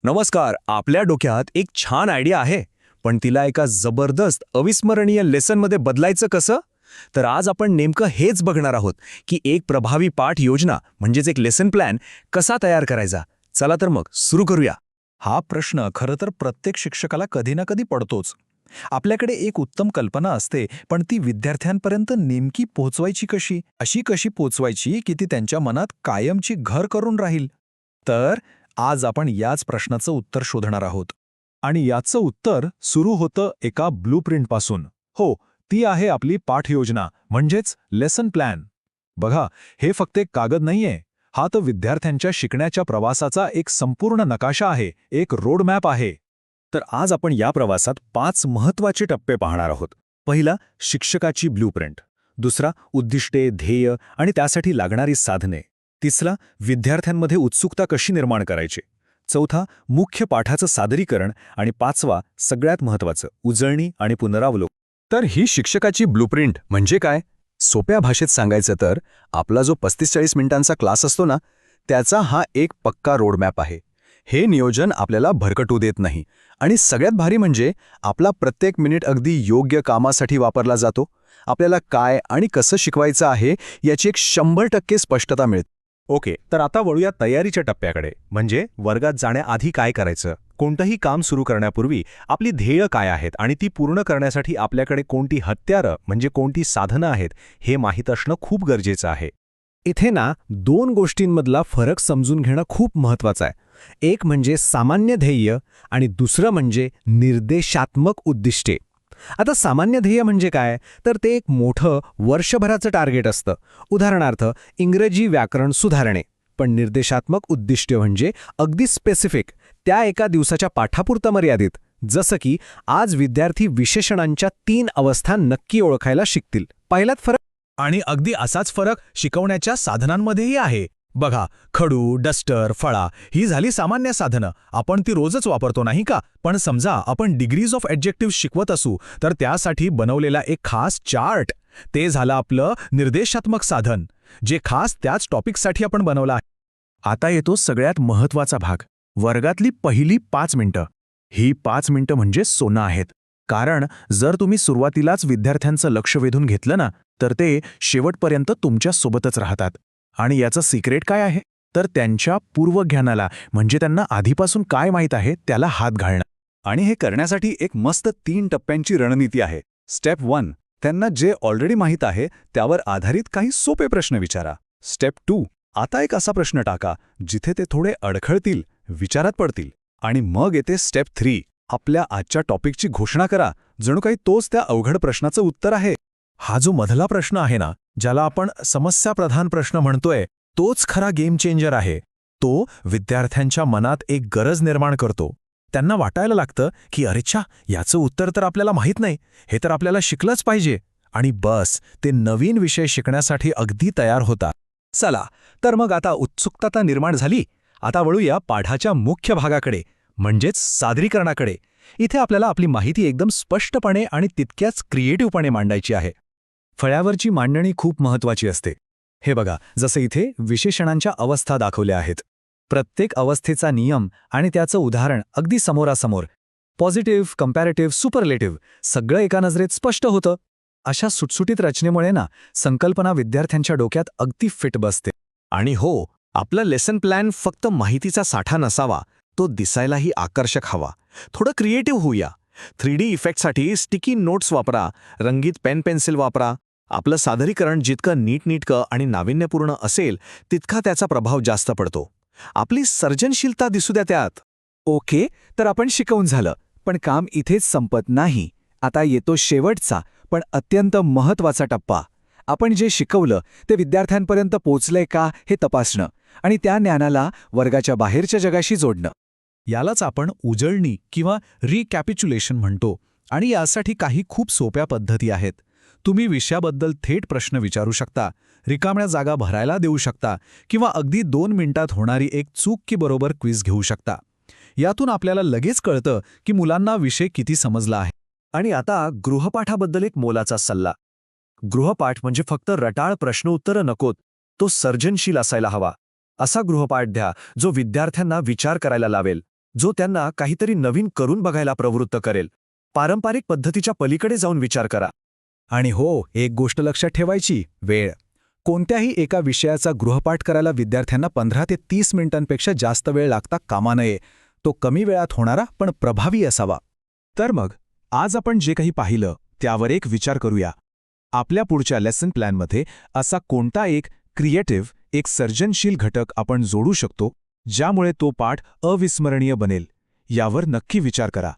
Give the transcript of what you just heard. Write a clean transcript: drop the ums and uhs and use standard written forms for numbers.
नमस्कार. आपल्या डोक्यात एक छान आयडिया आहे, पण तिला एका जबरदस्त अविस्मरणीय लेसनमध्ये बदलायचं कसं? तर आज आपण नेमकं हेच बघणार आहोत की एक प्रभावी पाठ योजना म्हणजेच एक लेसन प्लॅन कसा तयार करायचा. चला तर मग सुरू करूया. हा प्रश्न खरं तर प्रत्येक शिक्षकाला कधी ना कधी पडतोच. आपल्याकडे एक उत्तम कल्पना असते, पण ती विद्यार्थ्यांपर्यंत नेमकी पोहोचवायची कशी? अशी कशी पोहोचवायची की ती त्यांच्या मनात कायमची घर करून राहील? तर आज आपण याच प्रश्नाचं उत्तर शोधणार आहोत. आणि याचं उत्तर सुरू होतं एका ब्लूप्रिंटपासून. हो, ती आहे आपली पाठयोजना म्हणजेच लेसन प्लॅन. बघा, हे फक्त एक कागद नाहीये. हा तर विद्यार्थ्यांच्या शिकण्याच्या प्रवासाचा एक संपूर्ण नकाशा आहे, एक रोडमॅप आहे. तर आज आपण या प्रवासात 5 महत्त्वाचे टप्पे पाहणार आहोत. पहिला, शिक्षकाची ब्लूप्रिंट. दुसरा, उद्दिष्टे, ध्येय आणि त्यासाठी लागणारी साधने. तिसरा, विद्यार्थ्यांमध्ये उत्सुकता कशी निर्माण करायची. चौथा, मुख्य पाठाचं सादरीकरण. आणि पाचवा, सगळ्यात महत्त्वाचं, उजळणी आणि पुनरावलोकन. तर ही शिक्षकाची ब्लूप्रिंट म्हणजे काय? सोप्या भाषेत सांगायचं तर आपला जो 35-40 मिनिटांचा क्लास असतो ना, त्याचा हा एक पक्का रोडमॅप आहे. हे नियोजन आपल्याला भरकटू देत नाही. आणि सगळ्यात भारी म्हणजे आपला प्रत्येक मिनिट अगदी योग्य कामासाठी वापरला जातो. आपल्याला काय आणि कसं शिकवायचं आहे याची एक 100% स्पष्टता मिळते. ओके, तर आता वळूया तयारीच्या टप्प्याकडे. म्हणजे वर्गात जाण्याआधी काय करायचं, कोणतंही काम सुरू करण्यापूर्वी आपली ध्येय काय आहेत आणि ती पूर्ण करण्यासाठी आपल्याकडे कोणती हत्यारं म्हणजे कोणती साधनं आहेत हे माहीत असणं खूप गरजेचं आहे. इथे ना 2 गोष्टींमधला फरक समजून घेणं खूप महत्त्वाचं आहे. एक म्हणजे सामान्य ध्येय आणि दुसरं म्हणजे निर्देशात्मक उद्दिष्टे. आता सामान्य ध्येय म्हणजे काय, तर ते एक मोठं वर्षभराचं टार्गेट असतं. उदाहरणार्थ इंग्रजी व्याकरण सुधारणे. पण निर्देशात्मक उद्दिष्टे म्हणजे अगदी स्पेसिफिक, त्या एका दिवसाच्या पाठापुरतं मर्यादित. जसं की आज विद्यार्थी विशेषणांच्या 3 अवस्था नक्की ओळखायला शिकतील. पहिलाच फरक. आणि अगदी असाच फरक शिकवण्याच्या साधनांमध्येही आहे. बघा, खडू, डस्टर, फळा ही झाली सामान्य साधनं. आपण ती रोजच वापरतो नाही का? पण समजा आपण डिग्रीज ऑफ ॲडजेक्टिव्ह शिकवत असू तर त्यासाठी बनवलेला एक खास चार्ट, ते झालं आपलं निर्देशात्मक साधन, जे खास त्याच टॉपिकसाठी आपण बनवलं आहे. आता येतो सगळ्यात महत्त्वाचा भाग, वर्गातली पहिली 5 मिनिटं. ही 5 मिनिटं म्हणजे सोनं आहेत. कारण जर तुम्ही सुरुवातीलाच विद्यार्थ्यांचं लक्ष वेधून घेतलं ना, तर ते शेवटपर्यंत तुमच्या सोबतच राहतात. आणि याचं सिक्रेट काय आहे, तर त्यांच्या पूर्वज्ञानाला म्हणजे त्यांना आधीपासून काय माहीत आहे त्याला हात घालणं. आणि हे करण्यासाठी एक मस्त 3 टप्प्यांची रणनीती आहे. स्टेप 1, त्यांना जे ऑलरेडी माहीत आहे त्यावर आधारित काही सोपे प्रश्न विचारा. स्टेप 2, आता एक असा प्रश्न टाका जिथे ते थोडे अडखळतील, विचारात पडतील. आणि मग येते स्टेप 3, आपल्या आजच्या टॉपिकची घोषणा करा, जणू काही तोच त्या अवघड प्रश्नाचं उत्तर आहे. हा जो मधला प्रश्न आहे ना, ज्याला आपण समस्याप्रधान प्रश्न म्हणतोय, तोच खरा गेम चेंजर आहे. तो विद्यार्थ्यांच्या मनात एक गरज निर्माण करतो. त्यांना वाटायला लागतं की अरेच्छा, याचं उत्तर तर आपल्याला माहीत नाही, हे तर आपल्याला शिकलंच पाहिजे. आणि बस, ते नवीन विषय शिकण्यासाठी अगदी तयार होतात. चला, तर मग आता उत्सुकता निर्माण झाली. आता वळूया पाठाच्या मुख्य भागाकडे म्हणजेच सादरीकरणाकडे. इथे आपल्याला आपली माहिती एकदम स्पष्टपणे आणि तितक्याच क्रिएटिव्हपणे मांडायची आहे. फळ्यावरची मांडणी खूप महत्त्वाची असते. हे बघा, जसं इथे विशेषणांच्या अवस्था दाखवल्या आहेत. प्रत्येक अवस्थेचा नियम आणि त्याचं उदाहरण अगदी समोरासमोर. पॉझिटिव्ह, कंपॅरेटिव्ह, सुपरलेटिव्ह सगळं एका नजरेत स्पष्ट होतं. अशा सुटसुटीत रचनेमुळे ना संकल्पना विद्यार्थ्यांच्या डोक्यात अगदी फिट बसते. आणि हो, आपला लेसन प्लॅन फक्त माहितीचा साठा नसावा, तो दिसायलाही आकर्षक हवा. थोडं क्रिएटिव्ह होऊया. 3D इफेक्टसाठी स्टिकी नोट्स वापरा, रंगीत पेन पेन्सिल वापरा. आपलं सादरीकरण जितकं नीटनेटकं आणि नाविन्यपूर्ण असेल तितका त्याचा प्रभाव जास्त पडतो. आपली सर्जनशीलता दिसू द्या त्यात. ओके, तर आपण शिकवून झालं. पण काम इथेच संपत नाही. आता येतो शेवटचा पण अत्यंत महत्त्वाचा टप्पा. आपण जे शिकवलं ते विद्यार्थ्यांपर्यंत पोचलंय का हे तपासणं आणि त्या ज्ञानाला वर्गाच्या बाहेरच्या जगाशी जोडणं. यालाच आपण उजळणी किंवा रिकॅपिच्युलेशन म्हणतो. आणि यासाठी काही खूप सोप्या पद्धती आहेत. तुम्ही विषयाबद्दल थेट प्रश्न विचारू शकता, रिकाम्या जागा भरायला देऊ शकता किंवा अगदी 2 मिनिटात होणारी एक चूक की बरोबर क्विज घेऊ शकता. यातून आपल्याला लगेच कळतं की मुलांना विषय किती समजला आहे. आणि आता गृहपाठाबद्दल एक मोलाचा सल्ला. गृहपाठ म्हणजे फक्त रटाळ प्रश्नोत्तरं नकोत, तो सर्जनशील असायला हवा. असा गृहपाठ द्या जो विद्यार्थ्यांना विचार करायला लावेल. जो त्यांना काहीतरी नवीन करून बघायला प्रवृत्त करेल. पारंपरिक पद्धतीच्या पलीकडे जाऊन विचार करा. आणि हो, एक गोष्ट लक्षात ठेवायची, वेळ. कोणत्याही एका विषयाचा गृहपाठ करायला विद्यार्थ्यांना 15 ते 30 मिनिटांपेक्षा जास्त वेळ लागता कामा नये. तो कमी वेळात होणारा पण प्रभावी असावा. तर मग आज आपण जे काही पाहिलं त्यावर एक विचार करूया. आपल्या पुढच्या लेसन प्लॅनमध्ये असा कोणता एक क्रिएटिव्ह, एक सर्जनशील घटक आपण जोडू शकतो ज्यामुळे तो पाठ अविस्मरणीय बनेल, यावर नक्की विचार करा.